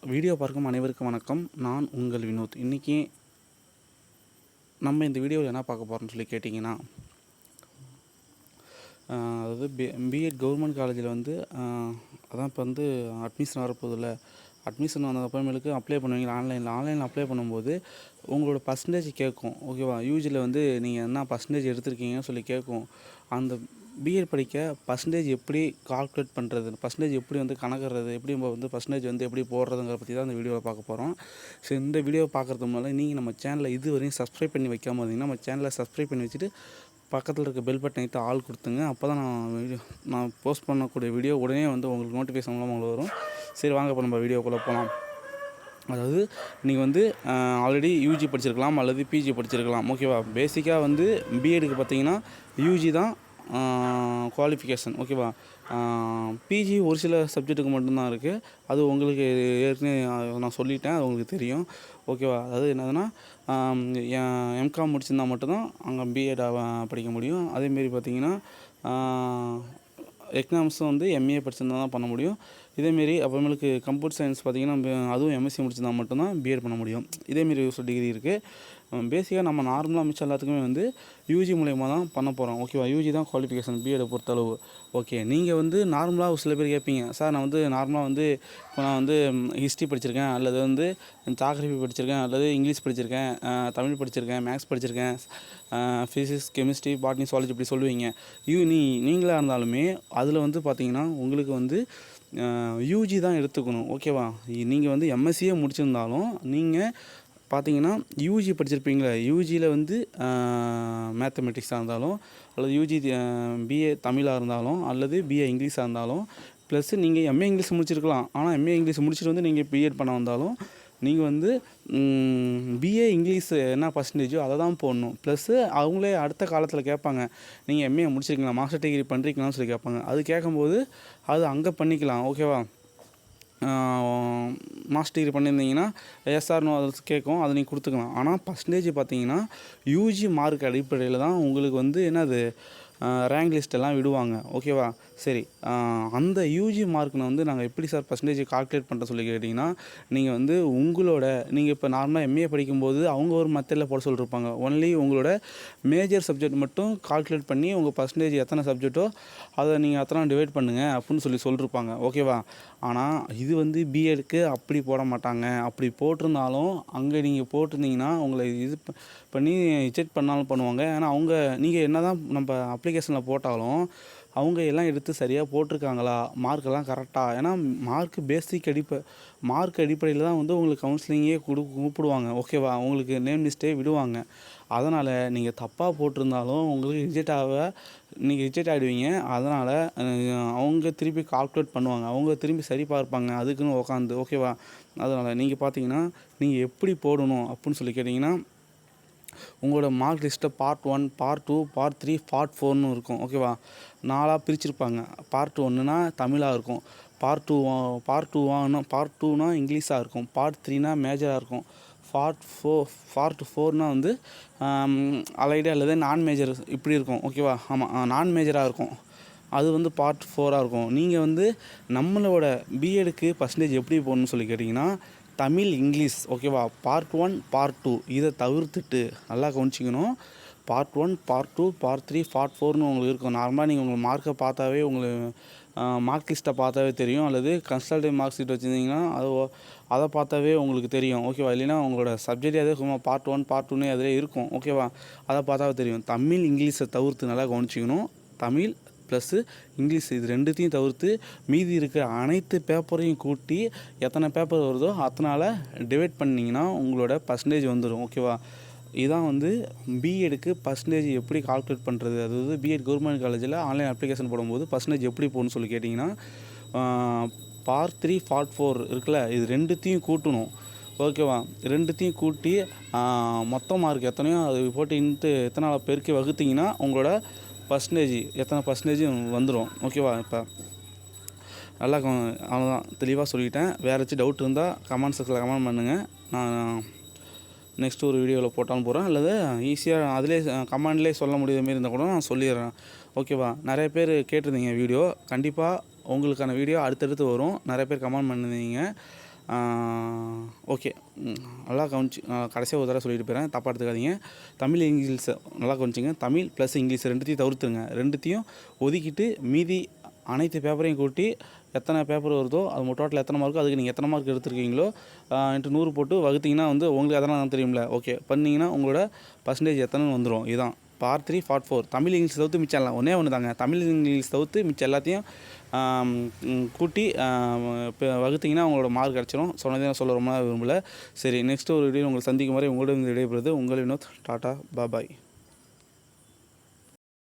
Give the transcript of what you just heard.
Video பார்க்கும் அனைவருக்கும் வணக்கம். நான் உங்கள் வினோத். இன்றைக்கி நம்ம இந்த வீடியோவில் என்ன பார்க்க போகிறோம்னு சொல்லி கேட்டிங்கன்னா, அதாவது பிஎட் கவர்மெண்ட் காலேஜில் வந்து அதான் இப்போ வந்து அட்மிஷன் வரப்போதில்ல. அட்மிஷன் வந்த அப்புறமேலுக்கு அப்ளை பண்ணுவீங்களா ஆன்லைனில் அப்ளை பண்ணும்போது உங்களோட பர்சன்டேஜ் கேட்கும். ஓகேவா? யூஜியில் வந்து நீங்கள் என்ன பர்சன்டேஜ் எடுத்திருக்கீங்கன்னு சொல்லி கேட்கும். அந்த பிஎட் படிக்க பர்சன்டேஜ் எப்படி கால்குலேட் பண்ணுறது, பர்சன்டேஜ் எப்படி வந்து கணக்கிடுறது, எப்படி நம்ம வந்து பர்சன்டேஜ் வந்து எப்படி போடுறதுங்கிற பற்றி தான் இந்த வீடியோவில் பார்க்க போகிறோம். ஸோ இந்த வீடியோவை பார்க்குறதுக்கு முன்னால் நீங்கள் நம்ம சேனலை இதுவரையும் சப்ஸ்கிரைப் பண்ணி வைக்காமல் இருந்தீங்கன்னா நம்ம சேனலை சப்ஸ்கிரைப் பண்ணி வச்சுட்டு பக்கத்தில் இருக்க பெல் பட்டன் கிட்ட ஆல் கொடுத்துங்க. அப்போ தான் நான் போஸ்ட் பண்ணக்கூடிய வீடியோ உடனே வந்து உங்களுக்கு நோட்டிஃபிகேஷன் மூலமாக உங்களுக்கு வரும். சரி, வாங்க இப்போ நம்ம வீடியோக்குள்ளே போகலாம். அதாவது நீங்கள் வந்து ஆல்ரெடி யூஜி படிச்சிருக்கலாம் அல்லது பிஜி படிச்சிருக்கலாம். ஓகேவா? பேசிக்காக வந்து பிஎடுக்கு பார்த்தீங்கன்னா யூஜி தான் குவாலிஃபிகேஷன். ஓகேவா? பிஜி ஒரு சில சப்ஜெக்ட்டுக்கு மட்டும்தான் இருக்குது. அது உங்களுக்கு ஏற்கனவே நான் சொல்லிட்டேன், அது உங்களுக்கு தெரியும். ஓகேவா? அதாவது என்னதுன்னா எம்காம் முடிச்சிருந்தா மட்டும்தான் அங்கே பிஎட் படிக்க முடியும். அதேமாரி பார்த்திங்கன்னா எக்கனாமிக்ஸும் வந்து எம்ஏ படிச்சிருந்தா தான் பண்ண முடியும். இதேமாரி அப்புறமேலுக்கு கம்ப்யூட்டர் சயின்ஸ் பார்த்திங்கன்னா அதுவும் எம்எஸ்சி முடிச்சிருந்தா மட்டும்தான் பிஎட் பண்ண முடியும். இதேமாரி ஒரு டிகிரி இருக்குது. பேசிக்காக நம்ம நார்மலாக மிச்சம் எல்லாத்துக்குமே வந்து யூஜி மூலயமா தான் பண்ண போகிறோம். ஓகேவா? யூஜி தான் குவாலிஃபிகேஷன் பிஎடை பொறுத்தளவு. ஓகே, நீங்கள் வந்து நார்மலாக ஒரு சில பேர் கேட்பீங்க, சார் நான் வந்து நார்மலாக வந்து இப்போ நான் வந்து ஹிஸ்ட்ரி படிச்சிருக்கேன், அல்லது வந்து ஜாகிரஃபி படிச்சிருக்கேன், அல்லது இங்கிலீஷ் படிச்சிருக்கேன், தமிழ் படிச்சிருக்கேன், மேக்ஸ் படிச்சிருக்கேன், ஃபிசிக்ஸ், கெமிஸ்ட்ரி, பாட்னி, சுவாலஜி இப்படி சொல்லுவீங்க. நீங்களாக இருந்தாலுமே அதில் வந்து பார்த்தீங்கன்னா உங்களுக்கு வந்து யூஜி தான் எடுத்துக்கணும். ஓகேவா? நீங்கள் வந்து எம்எஸ்சியே முடிச்சிருந்தாலும் நீங்கள் பார்த்தீங்கன்னா யூஜி படிச்சிருப்பீங்களே, யூஜியில் வந்து மேத்தமெட்டிக்ஸாக இருந்தாலும் அல்லது யூஜி பிஏ தமிழாக இருந்தாலும் அல்லது பிஏ இங்கிலீஷாக இருந்தாலும் ப்ளஸ் நீங்கள் எம்ஏ இங்கிலீஷ் முடிச்சிருக்கலாம். ஆனால் எம்ஏ இங்கிலீஷ் முடிச்சுட்டு வந்து நீங்கள் பிஎட் பண்ண வந்தாலும் நீங்கள் வந்து பிஏ இங்கிலீஷ் என்ன பர்சன்டேஜோ அதை தான் போடணும். ப்ளஸ்ஸு அவங்களே அடுத்த காலத்தில் கேட்பாங்க, நீங்கள் எம்ஏ முடிச்சிருக்கீங்களா, மாஸ்டர் டிகிரி பண்ணுறீங்களான்னு சொல்லி கேட்பாங்க. அது கேட்கும்போது அது அங்கே பண்ணிக்கலாம். ஓகேவா? மாஸ்டர் டிகிரி பண்ணியிருந்தீங்கன்னா எஸ்ஆர்னோ அது கேட்கும், அதை நீங்கள் கொடுத்துக்கலாம். ஆனால் பர்சன்டேஜ் பார்த்தீங்கன்னா யூஜி மார்க் அடிப்படையில் தான் உங்களுக்கு வந்து என்னது ரேங்க் லிஸ்ட்டெல்லாம் விடுவாங்க. ஓகேவா? சரி, அந்த யூஜி மார்க்கில் வந்து நாங்கள் எப்படி சார் பர்சன்டேஜ் கால்குலேட் பண்ணுற சொல்லி கேட்டிங்கன்னா, நீங்கள் வந்து நீங்கள் இப்போ நார்மலாக எம்ஏ படிக்கும்போது அவங்க ஒரு மெத்தடில் போட சொல்லியிருப்பாங்க. ஒன்லி உங்களோட மேஜர் சப்ஜெக்ட் மட்டும் கால்குலேட் பண்ணி உங்கள் பர்சன்டேஜ் எத்தனை சப்ஜெக்டோ அதை நீங்கள் அத்தனை டிவைட் பண்ணுங்கள் அப்படின்னு சொல்லியிருப்பாங்க. ஓகேவா? ஆனால் இது வந்து பிஎடுக்கு அப்படி போட மாட்டாங்க. அப்படி போட்டிருந்தாலும் அங்கே நீங்கள் போட்டிருந்தீங்கன்னா உங்களை இது பண்ணி ரிஜெக்ட் பண்ணாலும் பண்ணுவாங்க. ஏன்னா நீங்கள் என்ன தான் நம்ம அப்ளிகேஷனில் போட்டாலும் அவங்க எல்லாம் எடுத்து சரியாக போட்டிருக்காங்களா, மார்க்கெல்லாம் கரெக்டாக, ஏன்னா மார்க் அடிப்படையில் தான் வந்து உங்களுக்கு கவுன்சிலிங்கே கூப்பிடுவாங்க. ஓகேவா? உங்களுக்கு நேம் லிஸ்ட்டே விடுவாங்க. அதனால் நீங்கள் தப்பாக போட்டிருந்தாலும் உங்களுக்கு நீங்கள் ரிஜெக்ட் ஆகிடுவீங்க. அதனால் அவங்க திருப்பி கால்குலேட் பண்ணுவாங்க, அவங்க திரும்பி சரி பார்ப்பாங்க அதுக்குன்னு உட்காந்து. ஓகேவா? அதனால் நீங்கள் பார்த்தீங்கன்னா நீங்கள் எப்படி போடணும் அப்படின்னு சொல்லி கேட்டிங்கன்னா, உங்களோட மார்க் லிஸ்ட்டை பார்ட் 1, பார்ட் 2, பார்ட் 3, பார்ட் 4ன்னு இருக்கும். ஓகேவா? 4ஆக பிரிச்சுருப்பாங்க. பார்ட் 1னா தமிழாக இருக்கும், பார்ட் 2னா இங்கிலீஷாக இருக்கும், பார்ட் 3னா மேஜராக இருக்கும், பார்ட் 4னா வந்து அலைடு அல்லது நான் மேஜர் இப்படி இருக்கும். ஓகேவா? ஆமாம், நான் மேஜராக இருக்கும். அது வந்து பார்ட் 4ஆக இருக்கும். நீங்கள் வந்து நம்மளோட பிஎடுக்கு பர்சன்டேஜ் எப்படி போடணும்னு சொல்லி கேட்டிங்கன்னா, தமிழ், இங்கிலீஷ். ஓகேவா? பார்ட் 1, பார்ட் 2 இதை தவிர்த்துட்டு நல்லா கவனிச்சிக்கணும். பார்ட் 1, பார்ட் 2, பார்ட் 3, பார்ட் 4ன்னு உங்களுக்கு இருக்கும். நார்மலாக நீங்கள் உங்கள் மார்க்கை பார்த்தாவே உங்களுக்கு மார்க் லிஸ்ட்டை பார்த்தாவே தெரியும், அல்லது கன்சல்டேட் மார்க் ஷீட் வச்சுருந்தீங்கன்னா அதை பார்த்தாவே உங்களுக்கு தெரியும். ஓகேவா? இல்லைன்னா உங்களோட சப்ஜெக்ட் அதே சும்மா பார்ட் 1, பார்ட் 2ன்னு அதிலே இருக்கும். ஓகேவா? அதை பார்த்தாவே தெரியும். தமிழ், இங்கிலீஷை தவிர்த்து நல்லா கவனிச்சிக்கணும். தமிழ் ப்ளஸ்ஸு இங்கிலீஷ் இது ரெண்டுத்தையும் தவிர்த்து மீதி இருக்கிற அனைத்து பேப்பரையும் கூட்டி எத்தனை பேப்பர் வருதோ அத்தனால் டிவைட் பண்ணிங்கன்னா உங்களோட பர்சன்டேஜ் வந்துடும். ஓகேவா? இதுதான் வந்து பிஎடுக்கு பர்சன்டேஜ் எப்படி கால்குலேட் பண்ணுறது. அதாவது பிஎட் கவர்மெண்ட் காலேஜில் ஆன்லைன் அப்ளிகேஷன் போடும்போது பர்சன்டேஜ் எப்படி போகணும்னு சொல்லி கேட்டிங்கன்னா, பார்ட் 3, பார்ட் 4 இருக்குல்ல, இது ரெண்டுத்தையும் கூட்டணும். ஓகேவா? ரெண்டுத்தையும் கூட்டி மொத்த மார்க் எத்தனையோ அது போட்டு எத்தனை பேருக்கு வகுத்திங்கன்னா உங்களோட பர்சன்டேஜ் எத்தனை பர்சன்டேஜ் வந்துடும். ஓகேவா? இப்போ நல்லா அவ்வளோதான், தெளிவாக சொல்லிட்டேன். வேறு ஏதாச்சும் டவுட் இருந்தால் கமெண்ட் செக்ஷனில் கமெண்ட் பண்ணுங்கள். நான் நெக்ஸ்ட் ஒரு வீடியோவில் போட்டாலும் போகிறேன், அல்லது ஈஸியாக அதிலே கமெண்ட்லேயே சொல்ல முடியாத மாரி இருந்தால் கூட நான் சொல்லிடுறேன். ஓகேவா? நிறைய பேர் கேட்டிருந்தீங்க வீடியோ, கண்டிப்பாக உங்களுக்கான வீடியோ அடுத்தடுத்து வரும். நிறைய பேர் கமெண்ட் பண்ணியிருந்தீங்க. ஓகே. நல்லா கவனிச்சு கடைசியாக ஒரு தடவை சொல்லிட்டு போயிடுறேன், தப்பாக எடுத்துக்காதீங்க. தமிழ், இங்கிலீஷ் நல்லா கவனிச்சிங்க. தமிழ் ப்ளஸ் இங்கிலீஷ் 2த்தையும் தவிர்த்துருங்க. 2த்தையும் ஒதுக்கிட்டு மீதி அனைத்து பேப்பரையும் கூட்டி எத்தனை பேப்பர் வருதோ அது டோட்டல் எத்தனை மார்க்கோ அதுக்கு நீங்கள் எத்தனை மார்க் எடுத்துருக்கீங்களோ இன்ட்டு 100 போட்டு வகுத்தீங்கன்னா வந்து உங்களுக்கு அதெல்லாம் தெரியும்ல. ஓகே பண்ணிங்கன்னா உங்களோட பர்சன்டேஜ் எத்தனைன்னு வந்துடும். இதுதான் பார்ட் 3 பார்ட் 4. தமிழ் இங்கிலீஷ் தவிர்த்து மிச்சம் எல்லாம் ஒன்றே ஒன்று தாங்க. தமிழ் இங்கிலீஷ் தவிர்த்து மிச்சம் எல்லாத்தையும் கூட்டி இப்போ வகுத்தீங்கன்னா உங்களோட மார்க் கிடச்சிரும். சொன்னதே நான் சொல்ல ரொம்ப விரும்பல. சரி, நெக்ஸ்ட்டு ஒரு வீடியோ உங்களை சந்திக்கும் வரை உங்களோட விடைபெறுவது உங்கள் வினோத். டாட்டா பாய்.